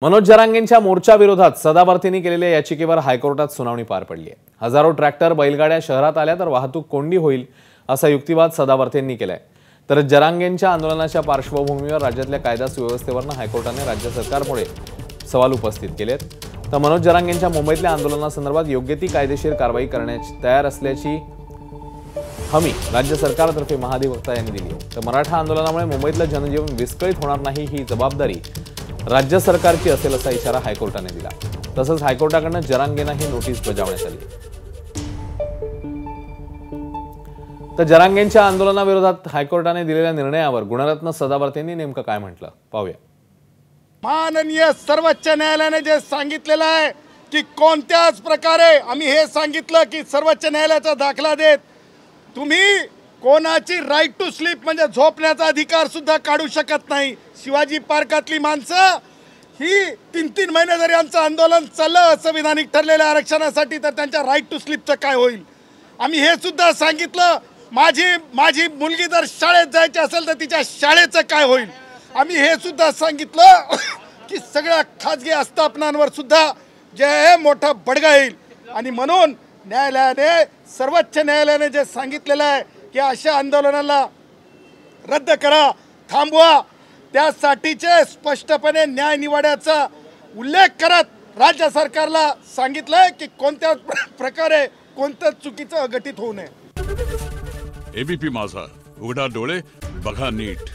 मनोज जरांगेंच्या मोर्चा विरोधात सदावर्तींनी केलेल्या याचिकेवर हायकोर्टात सुनावणी पार पडली आहे। हजारो ट्रॅक्टर बैलगाड्या शहरात आल्या तर वाहतूक कोंडी होईल असा युक्तिवाद सदावर्तींनी केलाय। तर जरांगेंच्या आंदोलनाच्या पार्श्वभूमीवर राज्यातल्या कायदा सुव्यवस्थेवर हायकोर्टाने राज्य सरकारपुढे सवाल उपस्थित केलेत। तर मनोज जरांगेंच्या मुंबईतल्या आंदोलनासंदर्भात योग्य ती कायदेशीर कारवाई करण्याची तयार असल्याची हमी राज्य सरकारतर्फे महाधिवक्ता यांनी दिली आहे। तर मराठा आंदोलनामुळे मुंबईतलं जनजीवन विस्कळीत होणार नाही ही जबाबदारी राज्य सरकारची असेल असा इशारा हायकोर्टाने दिला। तसंच हायकोर्टाकडून जरांगेंना ही नोटीस बजावण्यात आली। तर जरांगेंच्या आंदोलनाविरोधात हायकोर्टाने दिलेल्या निर्णयावर गुणरत्न सदावर्तेंनी नेमकं काय म्हटलं पाहूया। माननीय सर्वोच्च न्यायालयाने जे सांगितलेलं आहे की कोणत्याच प्रकारे आम्ही हे सांगितलं की सर्वोच्च न्यायालयाचा दाखला देत तुम्ही कोणाची राईट टू स्लीप म्हणजे झोपण्याचा अधिकार सुद्धा काढू शकत नाही। शिवाजी पार्कातली माणसं ही 3-3 महिने जरी आमचं आंदोलन चाललं संविधानिक ठरलेल्या आरक्षणासाठी तर त्यांच्या राईट टू स्लीपचं काय होईल। आम्ही हे सुद्धा सांगितलं माझी मुलगी जर शाळेत जायची असेल तर तिच्या शाळेचं काय होईल। आम्ही हे सुद्धा सांगितलं की सगळ्या खाजगी आस्थापनांवर सुद्धा जे मोठा बडगा येईल। आणि म्हणून न्यायालयाने सर्वोच्च न्यायालयाने जे सांगितलेलं आहे की अशा आंदोलनाला रद्द करा थांबवा त्यासाठीचे स्पष्टपणे न्याय निवाड्याचा उल्लेख करत राज्य सरकारला सांगितलंय की कोणत्या प्रकारे कोणत्या चुकीचं अघटित होऊ नये। एबीपी माझा, उघडा डोळे बघा नीट।